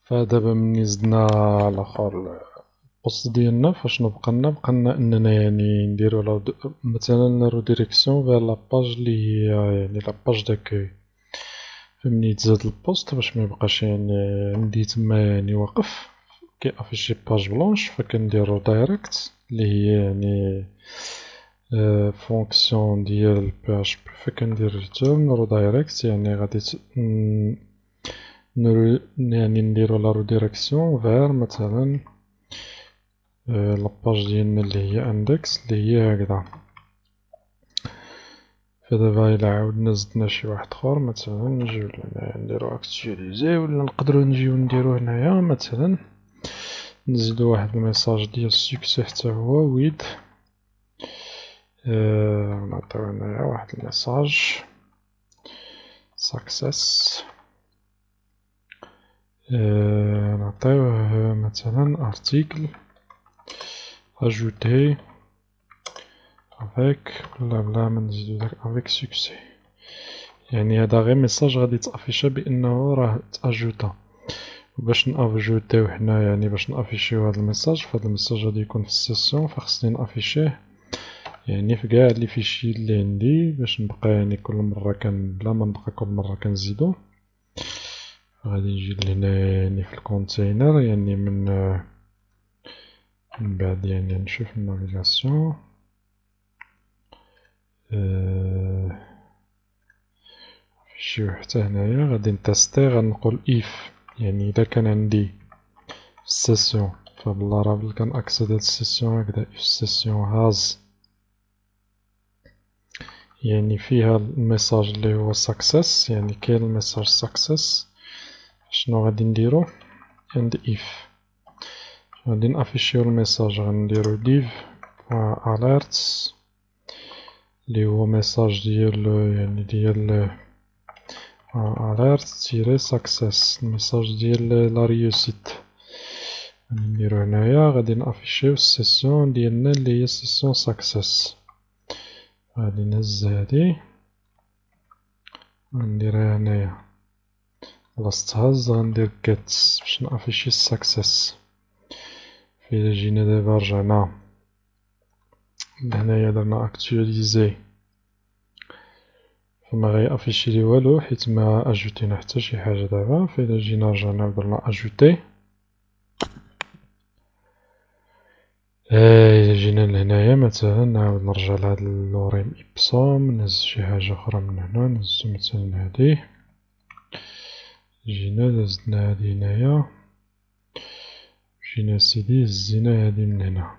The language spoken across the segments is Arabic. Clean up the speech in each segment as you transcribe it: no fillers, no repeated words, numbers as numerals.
فدابا ملي زدنا لاخر البوست ديالنا فاشنو بقالنا اننا يعني نديرو مثلا ريديريكسيون فيغ لاباج لي هي يعني لاباج داكوي. فملي يتزاد البوست باش ميبقاش يعني عندي تما يعني واقف كيافيشي باج بلونش، فكنديرو دايريكت لي هي يعني فونكسيون ديال البي اش بي، فكندير ريتيرن ريدايركت يعني غادي يعني نديرو لا ريديريكسيون فيغ مثلا لاباج ديالنا اللي هي اندكس اللي هي هكذا. فدابا إلا عاودنا زدنا شي واحد خور مثلا نجيو لهنايا نديرو اكتواليزي، ولا نقدرو نجيو نديرو هنايا مثلا نزيدو واحد الميساج ديال سوكسي حتى هو ويد نعطيو هنايا واحد الميساج ساكسيس، نعطيوه مثلا ارتيكل اجوتي افيك ولا بلا ما نزيدو داك افيك سوكسي، يعني هذا غير ميساج غادي تافيشا بانه راه تاجوتا. باش نافجوتيو حنا يعني باش نافيشيو هاد الميساج، فهاد الميساج غادي يكون في السيسيون فخصني نافيشيه يعني في قاع لي فيشي اللي عندي باش نبقى يعني كل مرة بلا ما نبقى كل مرة كنزيدو. غادي نجي لهنا يعني في الكونتينر يعني من بعد يعني نشوف النافيغاسيون نمشيو حتى هنايا غادي نتيستي، غنقول اف يعني اذا كان عندي في السيسيون فباللارافيل كنأكسيدي للسيسيون هكذا اف السيسيون هاز يعني فيها الميساج اللي هو ساكسيس، يعني كاين الميساج ساكسيس. شنو غادي نديرو عند اف غادي نافيشيو الميساج، غنديرو ديف اليرتس اللي هو ميساج ديال يعني ديال اليرت تيري ساكسيس الميساج ديال لا ريوسيت. غادي نديرو هنايا غادي نافيشيو السيسيون ديالنا اللي هي سيسيون ساكسيس. غادي نهز هادي غنديرها هنايا بلاصة تهز غندير get باش نافيشي الساكسيس. فإلا جينا دابا رجعنا لهنايا درنا اكتواليزي فما غيافيشيلي والو حيت ما اجوتينا حتى شي حاجة دابا. فإلا جينا رجعنا ودرنا اجوتي إلا جينا لهنايا مثلا نعاود نرجع لهاد اللوريم إبسوم نهز شي حاجة خرى من هنا نهزو مثلا هادي، جينا دزنا هادي هنايا جينا سيدي هزينا هادي من هنا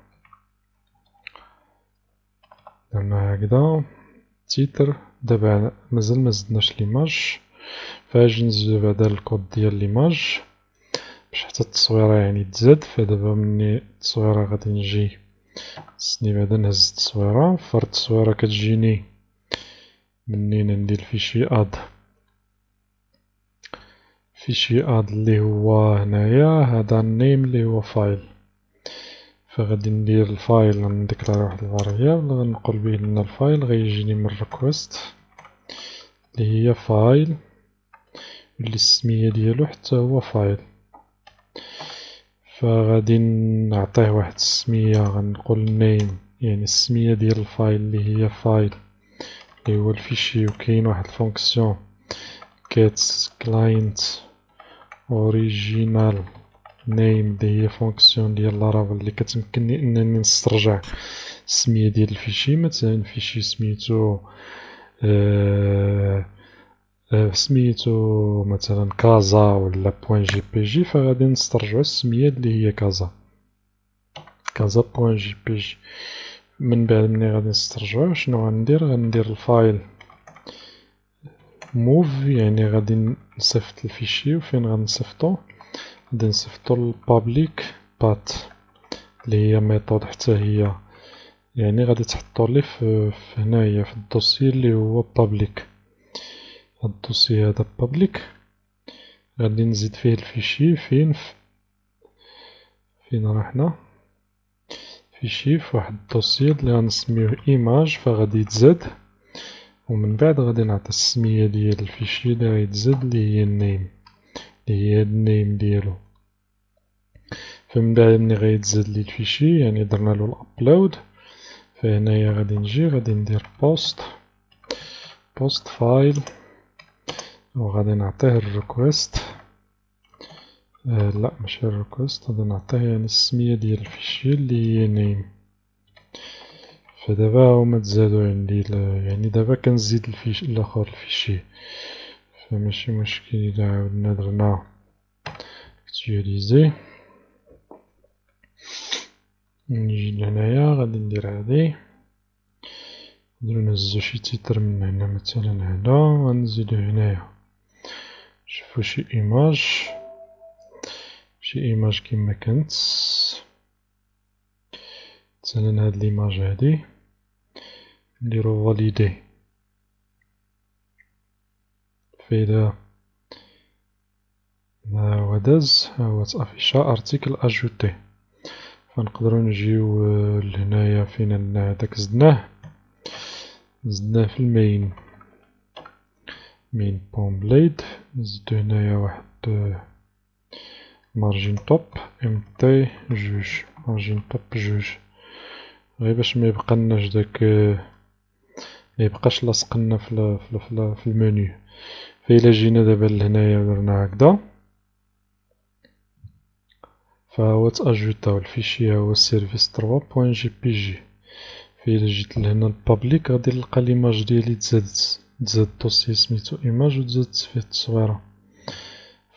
درنا هكدا تيتر. دابا مازال مزدناش ليماج فاجي نزيدو بعدا الكود ديال ليماج باش حتى التصويرة يعني تزاد. فدابا مني التصويرة غادي نجي خصني بعدا نهز التصويرة، فهاد التصويرة كتجيني منين ندير فيشي اد اللي هو هنايا هذا النيم اللي هو فايل. فغادي ندير الفايل غنديكلاري واحد الفاريابل غنقول بيه ان الفايل غيجيني من ريكويست اللي هي فايل اللي السمية ديالو حتى هو فايل. فغادي نعطيه واحد السمية غنقول نيم يعني السمية ديال الفايل اللي هي فايل اللي هو الفيشي، وكاين واحد الفونكسيون get client original name اللي هي فونكسيون ديال لارافيل اللي كتمكنني انني نسترجع السمية ديال الفيشي. مثلا فيشي سميتو سميتو مثلا كازا ولا بوان جي بي جي، فغادي نسترجعو السمية اللي هي كازا بوان جي بي جي. من بعد ملي غادي نسترجعوه شنو غندير الفايل موف يعني غادي نصيفط الفيشي. وفين غنصيفطو غادي نصيفطو للبابليك بات اللي هي ميثود حتى هي يعني غادي تحطولي في هنايا في الدوسي اللي هو بابليك. هاد الدوسي هذا بابليك غادي نزيد فيه الفيشي فين راه فيشي في واحد الدوسي اللي غنسميوه ايماج فغادي يتزاد، ومن بعد غادي نعطي السمية ديال الفيشي اللي غيتزاد اللي هي النيم اللي هي النيم ديالو. فمن بعد ملي غيتزاد لي الفيشي يعني درنالو الابلود، فهنايا غادي نجي غادي ندير بوست فايل وغادي نعطيه الريكويست. لا ماشي الريكويست، غادي نعطيه يعني السمية ديال الفيشي اللي هي نيم. فدابا هما تزادو عندي يعني دابا كنزيد الفيشي الاخر الفيشي، فماشي مشكل الا عاودنا درنا اكتواليزي. نجي لهنايا غادي ندير هادي، نقدرو نهزو شي تيتر من هنا مثلا هدا، غنزيدو هنايا نشوفو شي ايماج كيما كانت مثلا هاد ليماج هادي، نديرو فاليدي. فإذا هاهو داز، هاهو تافيشا ارتيكل اجوتي، فنقدرو نجيو لهنايا فين هداك زدناه في المين بوم بليد، نزيدو هنايا واحد مارجين توب امتي جوج، مارجين توب جوج، غير باش ميبقالناش داك ميبقاش لاصقلنا في المنيو. فإلا جينا دابا لهنايا درنا هكدا، فهو تأجوتاو الفيشي هو سيرفيس 3.jpg. فإلا جيت لهنا البابليك غادي نلقى ليماج ديالي تزادت، تزاد الدوسي سميتو ايماج وتزادت فيه التصويرة،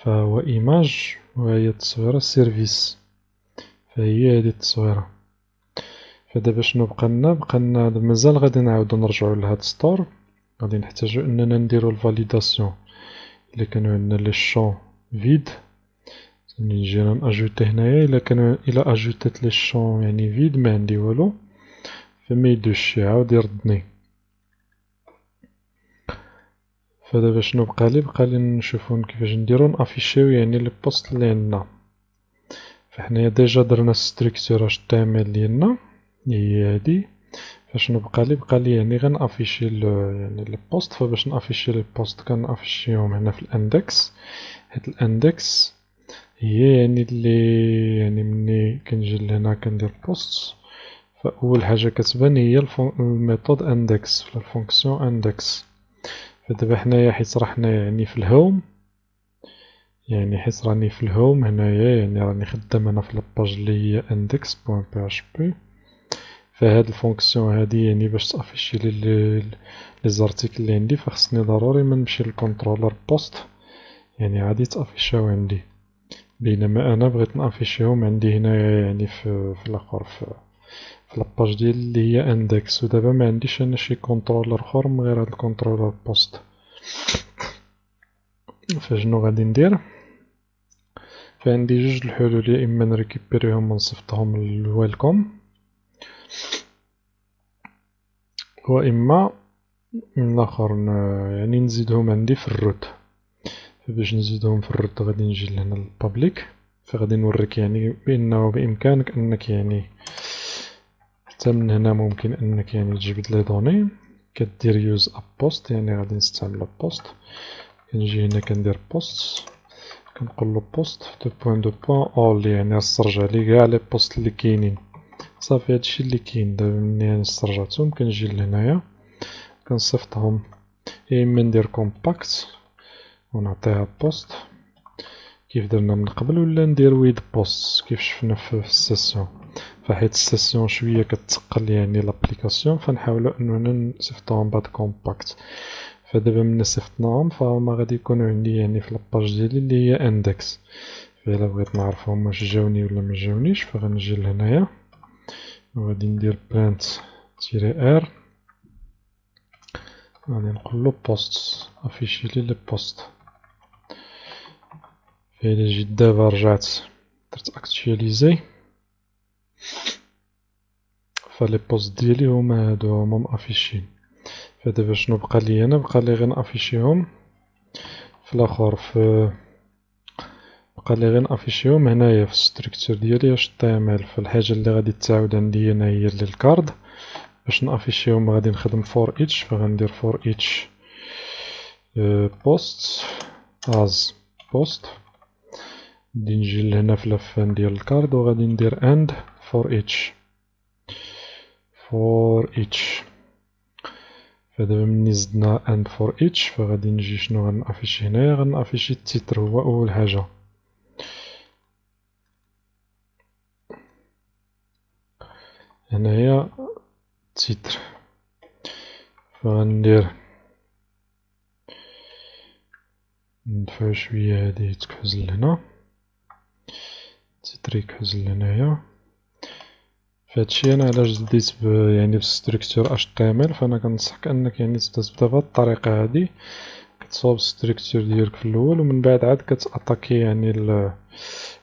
فهو ايماج وهي التصويرة سيرفيس، فهي هادي التصويرة. فدابا شنو بقالنا مازال غادي نعاودو نرجعو لهاد ستور، غادي نحتاجو اننا نديرو الفاليداسيون. الا كانو عندنا لي شون فيد نجي ناجوتي هنايا، الا اجوتيت لي شون يعني فيد ما عندي والو فما يدوش يعاود يردني. فدابا شنو بقالي نشوفو كيفاش نديرو نافيشيو يعني لي بوست اللي عندنا. فحنايا ديجا درنا ستركتور HTML ديالنا هي هادي، فشنو بقالي يعني غنافيشي يعني لي بوست. فباش نافيشي لي بوست كنافيشيهم هنا في الاندكس، حيت الاندكس هي يعني اللي يعني ملي كنجي لهنا كندير بوست، فأول حاجة كتبان هي الميثود اندكس في الفونكسيون اندكس. فدابا حنايا حيت راه حنايا يعني في الهوم، يعني حيت راني في الهوم هنايا يعني راني خدام انا في لاباج اللي هي index.php، فهاد الفونكسيون هادي يعني باش تافيشي لي زارتيكل اللي عندي فخصني ضروري ما نمشي للكونترولر بوست يعني عادي تافيشاو عندي، بينما انا بغيت نافيشيهم عندي هنايا يعني في الاخر في لاباج ديال اللي هي اندكس. ودابا ما عنديش انا شي كونترولر اخر من غير هاد الكونترولر بوست. فشنو غادي ندير؟ فعندي جوج الحلول، يا اما نريكيبيريهم ونصيفطهم للويلكم، واما من الاخر يعني نزيدهم عندي في الروت. فباش نزيدهم في الروت غادي نجي لهنا للبابليك، فغادي نوريك يعني بانه بامكانك انك يعني حتى من هنا ممكن انك يعني تجبد لي دوني، كدير يوز اب بوست يعني غادي نستعمل بوست. كنجي هنا كندير بوست، كنقولو بوست دو بوين اول يعني نسترجع لي كاع لي بوست اللي كاينين. صافي هادشي اللي كاين. دابا مني استرجعتهم كنجي لهنايا كنصيفطهم، يا اما ندير كومباكت ونعطيها بوست كيف درنا من قبل، ولا ندير ويد بوست كيف شفنا في السيسيون. فحيت السيسيون شويه كتقل يعني لابليكاسيون، فنحاولو اننا نصيفطوهم بعد كومباكت. فدابا ملي صيفطناهم فهما غادي يكونوا عندي يعني في لاباج ديالي اللي هي اندكس. فإلا بغيت نعرفهم واش جاوني ولا ما جاونيش فغنجي لهنايا وغادي ندير print -r، غادي نقولو بوست افيشي لي لي بوست. فإلا جيت دابا رجعت درت اكتواليزي، فلي بوست ديالي هما هادو هما مافيشين. فدابا شنو بقالي انا؟ بقالي غير نافيشيهم في الاخر، بقالي غير نافيشيهم هنايا في الستركتور ديالي HTML. فالحاجة اللي غادي تعاود عندي هنا هي اللي الكارد. باش نافيشيهم غادي نخدم for each، فغندير for each post as post، غادي نجي لهنا في لافان ديال الكارد وغادي ندير AND for each فدابا ملي زدنا AND for each فغادي نجي شنو غنافيشي هنايا غنافيشي التيتر هو أول حاجة هنايا التيتر فغندير ندفعو شوية هادي تكحز لهنا التيتر يكحز لهنايا فهادشي أنا علاش بديت يعني بستركتور HTML فأنا كنصحك أنك يعني تبدا بهاد الطريقة هادي كتصاوب الستركتور ديالك في الأول ومن بعد عاد كتأطاكي يعني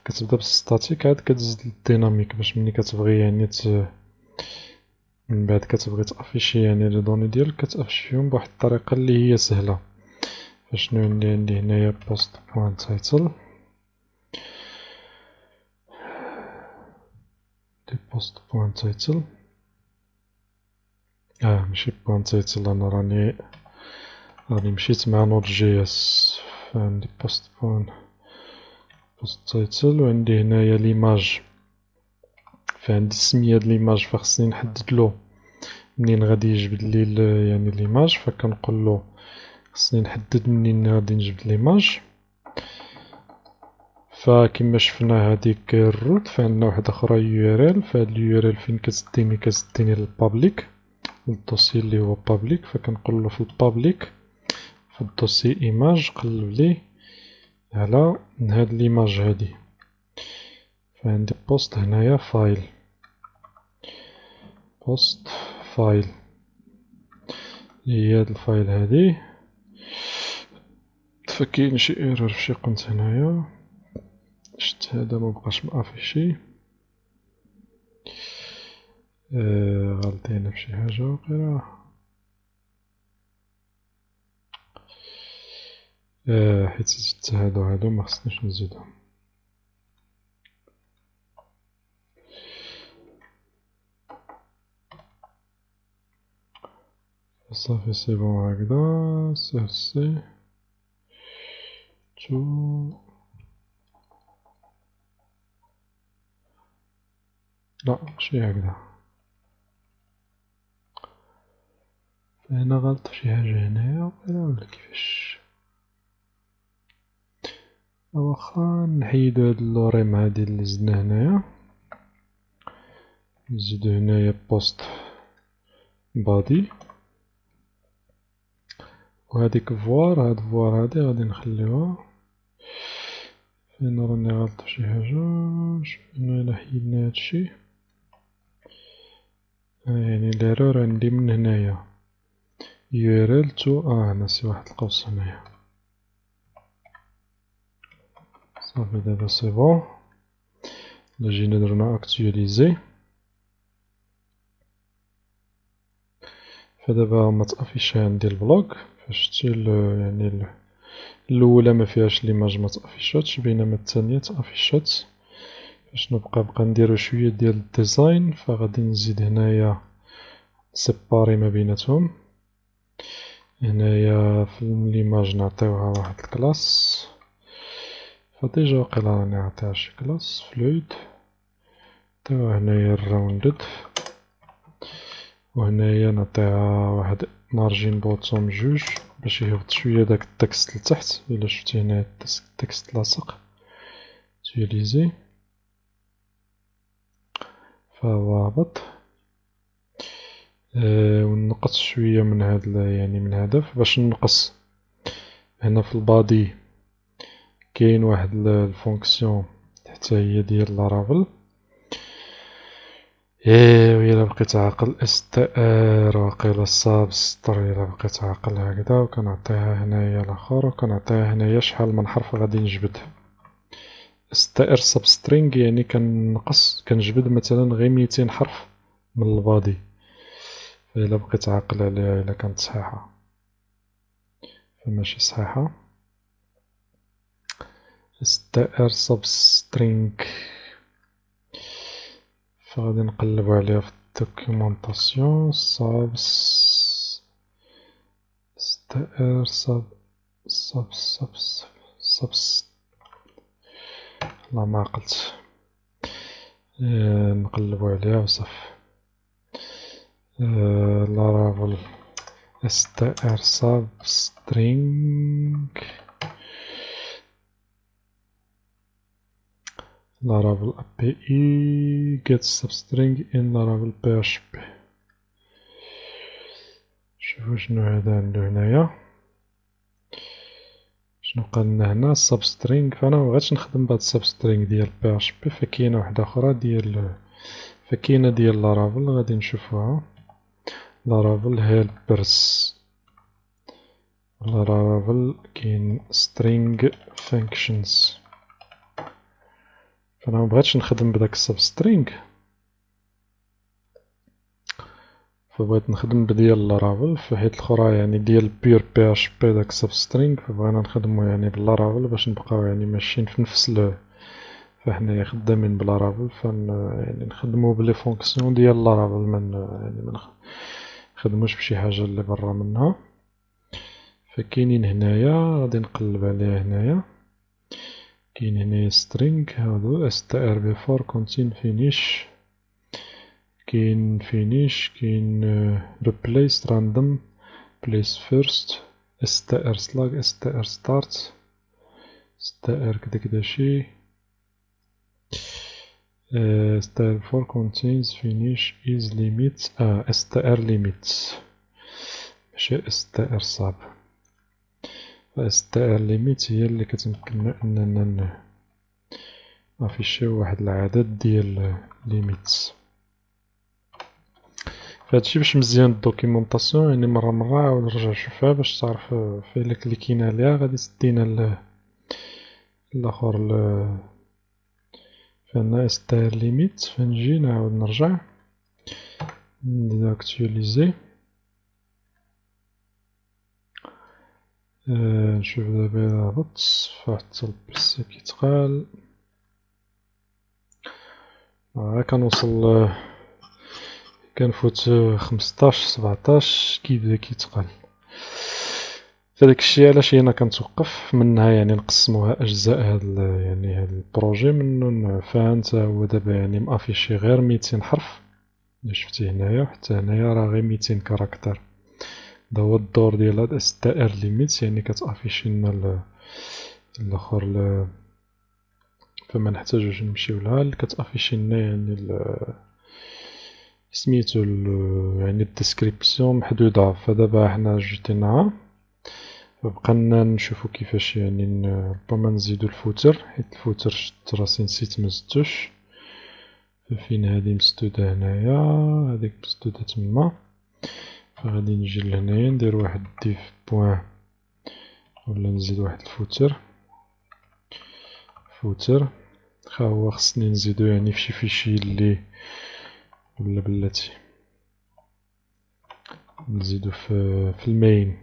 كتبدا بالستاتيك عاد كتزيد للديناميك باش ملي كتبغي يعني من بعد كتبغي تافيشي يعني لي دوني ديالك كتافيشي فيهم بواحد الطريقة اللي هي سهلة فشنو اللي عندي هنايا post point title دي post point title ماشي point title أنا راني مشيت مع Node.js فعندي post title وعندي هنايا l'image فعندي السمية د l'image فخصني نحددلو منين غادي يجبد لي يعني l'image فكنقولو خصني نحدد منين غادي نجبد l'image فكما شفنا هاديك الروت فعندنا واحدة أخرى URL فهاد الURL فين كتديني للبابليك للدوسي اللي هو بابليك فكنقولو في البابليك في الدوسي image قلب ليه على هاد l'image هادي فعندي بوست هنايا فايل بوست فايل هي هاد الفايل هادي فكاين شي ايرور فشي قنت هنايا شت هذا مبقاش مافيشي غلطينا فشي حاجة وقيلا حيت زدت هادو مخصنيش نزيدهم صافي سي بون هكدا سي تو لا ماشي هكدا فهنا غلط فشي حاجة هنايا وقيلا ولا كيفاش واخا نحيدو هاد اللوريم هادي اللي زدنا هنايا نزيدو هنايا بوست بادي وهاديك فوار هاد فوار هادي غادي نخليوها فين راني غلط فشي حاجة شوفنا إلا حيدنا هادشي يعني ليرور عندي من هنايا URL تو ناسي واحد القوس هنايا صافي دابا سي بون إلا جينا درنا أكتواليزي فدابا متأفيش عندي البلوك فشتي يعني الأولى مفيهاش ليماج متأفيشاتش بينما التانية تأفيشات باش نبقى نديرو شوية ديال الديزاين فغادي نزيد هنايا سيباري ما بيناتهم هنايا في ليماج نعطيوها واحد الكلاس فديجا وقيلا راني عطيها شي كلاس فلويد نعطيوها هنايا الراوندد وهنايا نعطيها واحد مارجين بوتوم جوج باش يهبط شوية داك التكست لتحت إلا شفتي هنا التكست لاصق تيليزي فهو هبط ونقص شوية من هاد يعني من هدف باش نقص هنا في البادي كاين واحد الفونكسيون حتى هي ديال لارافل وإلا بقيت عاقل STR وقيلا سابستر إلا بقيت عاقل هكدا وكنعطيها هنايا لاخر وكنعطيها هنايا شحال من حرف غادي نجبد STR سبسترينغ يعني كنجبد مثلا غير 200 حرف من البادي فإلا بقيت عاقل عليها إلا كانت صحيحة فماشي صحيحة STR substring فغادي نقلبو عليها في الدوكيومونطاسيون STR لا ما عقلت. نقلبو عليها وصافي. لارافل str substring laravel API get substring in laravel PHP. شوفو شنو هذا عندو هنايا، شنو قالنا هنا substring. فانا مبغيتش نخدم بهاد substring ديال PHP، فكاينة وحدة أخرى ديال laravel غادي نشوفوها. laravel helpers. laravel كاين string functions، فانا مبغيتش نخدم بداك substring، فبغيت نخدم بديال لارافل، فحيت الأخرى يعني ديال بير PHP داك substring، فبغينا نخدمو يعني باللارافل باش نبقاو يعني ماشيين في نفس فحنايا خدامين بلارافل، يعني نخدمو بلي فونكسيون ديال لارافل، يعني منخدموش بشي حاجة اللي برا منها. فكاينين هنايا غادي نقلب عليها هنايا، كاين هنايا string هادو str before contain finish، كاين finish، كاين replace random place first str slug str start str كدا شي str before contains finish is limit str limits ماشي str sub. str limit هي اللي كتمكننا اننا نافيشيو واحد العدد ديال limits. فهادشي باش مزيان الدوكيمونطاسيون، يعني مرة عاود نرجع نشوفها باش تعرف فإلا كليكينا عليها غادي تدينا الآخر فعندنا str limit. فنجي نعاود نرجع ندير actualiser، نشوف دابا إلا هبط فحتى البيسي كيتقال. كنوصل كنفوت 15 17 كيبدا كيتقال. فداك الشيء علاش هنا كنتوقف منها، يعني نقسموها اجزاء يعني هاد البروجي منو فانت هو دابا يعني مافيشي غير 200 حرف اللي شفتي هنايا، حتى هنايا راه غير 200 كاركتر. هذا هو الدور ديال هاد str limit، يعني كتافيشي لنا الاخر فما نحتاجوش نمشيو لها، كتافيشي لنا يعني سميتو يعني الديسكريبسيون محدودة. فدابا حنا جديناها، بقالنا نشوفو كيفاش يعني ربما نزيدو الفوتر، حيت الفوتر شت راسي نسيت مزدتوش. فين هادي مسدودة هنايا، هاديك مسدودة تما، فغادي نجي لهنايا ندير واحد ديف بوان ولا نزيد واحد فوتر. هو خصني نزيدو يعني فشي فيشي اللي ولا بلاتي نزيدو في المين،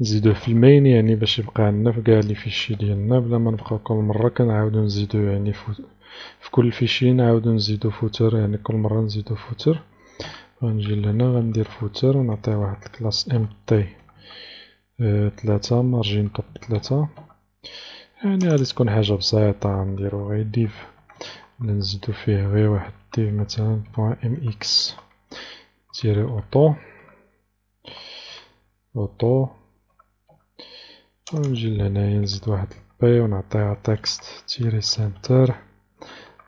نزيدوه في المين يعني باش يبقى عندنا في قاع لي فيشي ديالنا، بلا ما نبقاو كل مرة كنعاودو نزيدو يعني في كل فيشي نعاودو نزيدو فوتر، يعني كل مرة نزيدو فوتر. غنجي لهنا غندير فوتر ونعطيه واحد الكلاس empty 3 مارجين توب 3، يعني غادي تكون حاجة بسيطة. غنديرو غير ديف ولا نزيدو فيه غير واحد ديف مثلا بوان mx تيري اوتو ونجي لهنايا نزيد واحد البي ونعطيها تكست تيري سنتر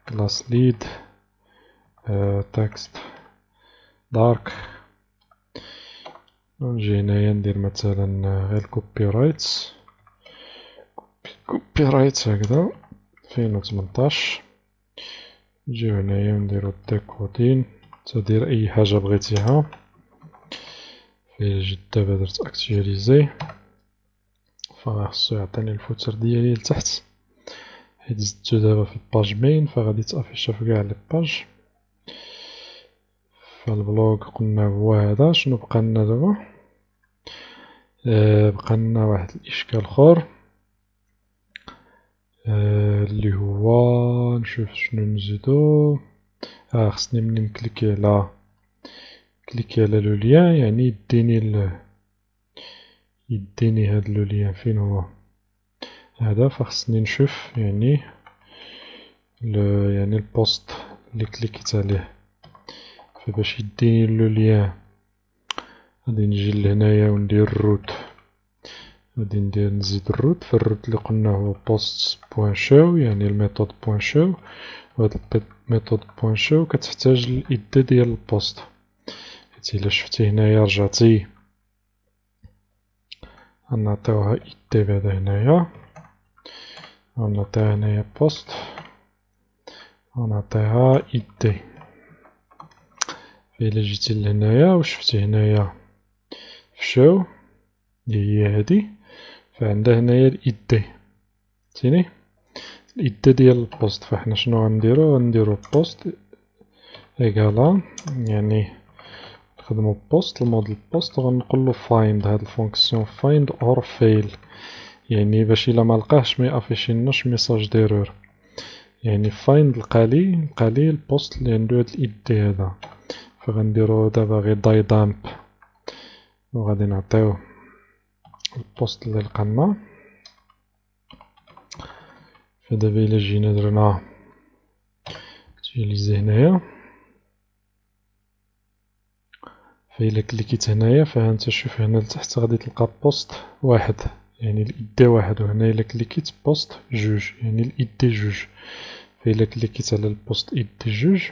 كلاس ليد تكست دارك. ونجي هنايا ندير مثلا غير كوبي رايت هكذا 2018. نجيو هنايا نديرو ديكودين، تدير اي حاجة بغيتيها. جيت دابا درت اكتواليزي، فخصو يعطيني الفوتر ديالي لتحت، حيت زدتو دابا في الباج مين فغادي تافيشا في قاع لي باج. فالبلوغ قلنا هو هذا. شنو بقالنا دابا؟ بقالنا واحد الاشكال اخر اللي هو نشوف شنو نزيدو. خصني ملي نكليكي على لو ليان يعني يديني هاد لو ليان. فين هو؟ هذا فخصني نشوف يعني يعني البوست اللي كليكيت عليه. فباش يديني لو ليان غادي نجي لهنايا وندير الروت، غادي نزيد الروت. فالروت اللي قلنا هو posts بوان شو، يعني الميثود بوان شو. وهاد الميثود بوان شو كتحتاج الإد ديال البوست، حيت إلا شفتي هنايا رجعتي غنعطيوها إد بعدا هنايا، غنعطيها هنايا بوست، غنعطيها إد. فإلا جيتي لهنايا وشفتي هنايا فشو اللي هي هادي، فعندها هنايا الإد، فهمتيني، الإد ديال البوست. فحنا شنو غنديرو بوست إيكالا، يعني نخدمو بوست الموديل بوست، وغنقولو فايند. هاد الفونكسيون فايند اور فيل، يعني باش إلا ملقاهش ميافيشيلناش ميساج ديرور. يعني فايند لقالي البوست اللي عندو هاد الإد هذا. فغنديرو دابا غير داي دامب، وغادي نعطيو البوست اللي لقالنا. فدابا إلا جينا درنا اكتواليزي هنايا، فإلا كليكيت هنايا فهانت شوف هنا لتحت غادي تلقى بوست واحد، يعني الإد واحد. وهنا إلا كليكيت بوست جوج، يعني الإد جوج. فإلا كليكيت على البوست إد جوج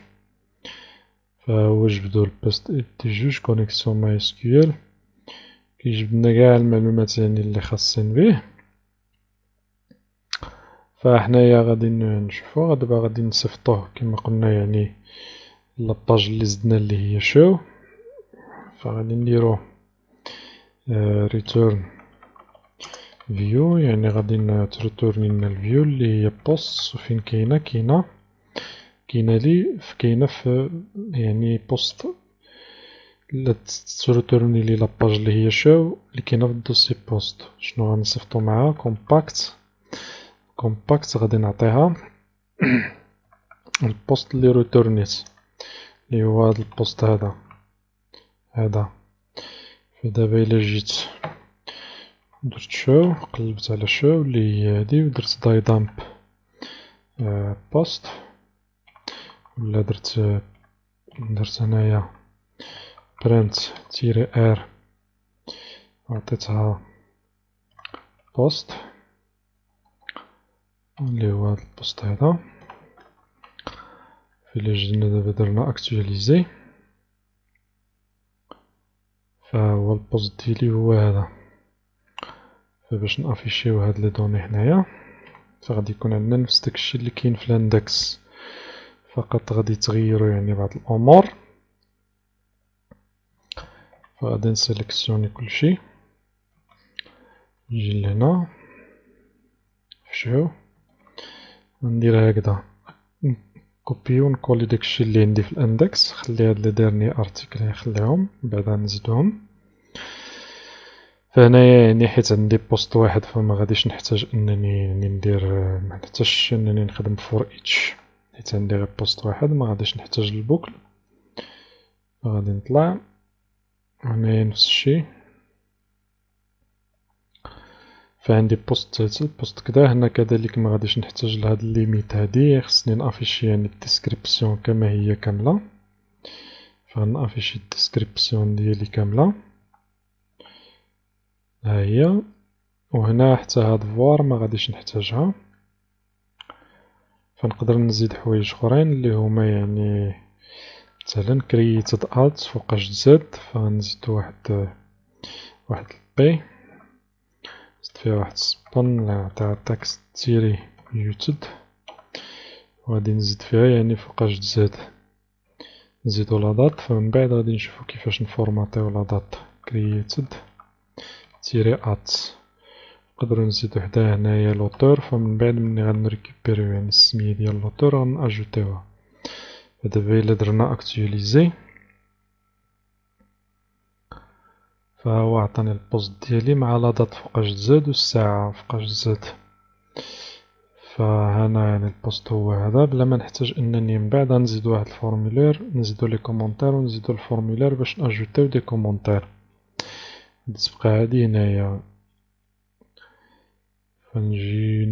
فهو جبدو البوست إد جوج كونيكسيون ماي اس كيو ال، كيجبدلنا قاع المعلومات يعني اللي خاصين بيه. فحنايا غادي نشوفو دابا غادي نصيفطوه كما قلنا، يعني لاباج اللي زدنا اللي هي شو. فغادي نديرو return view، يعني غادي تريتورني لنا الفيو اللي هي بوست. وفين كاينة في يعني بوست تريتورني لي لاباج اللي هي شو اللي كاينة في الدوسي بوست. شنو غنصيفطو معاها؟ كومباكت غادي نعطيها البوست اللي ريتورنيت اللي هو هاد البوست هذا. فدابا إلا جيت درت شو، قلبت على شو اللي هي هادي، ودرت داي دامب بوست، ولا درت هنايا برنت تيري ار، وعطيتها بوست اللي هو هاد البوست هذا. فإلا جينا دابا درنا اكتواليزي فهو البوست ديالي هو هذا. فباش نافيشيو هاد لي دوني هنايا فغادي يكون عندنا نفس داكشي اللي كاين في الاندكس، فقط غادي تغيرو يعني بعض الامور. فغادي نسيليكسيوني كلشي، نجي لهنا فشو ندير هكذا، كوبي ونكولي داكشي اللي عندي في الاندكس. خلي هاد لي ديرني ارتيكل نخليهم بعدا نزيدهم. فهنايا يعني حيت عندي بوست واحد فما غاديش نحتاج انني يعني ندير، ما نحتاجش انني نخدم فور ايتش، حيت عندي غير بوست واحد ما غاديش نحتاج البوكل. غادي نطلع هنايا نفس الشيء. فعندي بوست تاعتي بوست كدا. هنا كذلك ما غاديش نحتاج لهاد الليميت هادي، خصني نافيشي يعني الديسكريبسيون كما هي كاملة. فغنافيشي الديسكريبسيون ديالي كاملة ها هي. وهنا حتى هاد فوار ما غاديش نحتاجها. فنقدر نزيد حوايج اخرين اللي هما يعني مثلا created ads فوقاش زاد، فغنزيد واحد البي، نزيد فيها واحد سبون تاع تاكس تيري يوتد، وغادي نزيد فيها يعني فوقاش تزاد نزيدو لا دات. فمن بعد غادي نشوفو كيفاش نفورماطيو لا دات created تيري ads. نقدرو نزيدو حداه هنايا لوتور، فمن بعد ملي غنريكيبيريو يعني السمية ديال لوتور غنأجوتيوها. دابا إلا درنا اكتواليزي فهو عطاني البوست ديالي مع لا دات فوقاش تزاد والساعة فوقاش تزاد. فهنا يعني البوست هو هذا، بلا ما نحتاج انني من بعد نزيد واحد الفورمولير، نزيدو لي كومونتير ونزيدو الفورمولير باش ناجوتيو دي كومونتير. غادي تبقى هادي هنايا. غنجي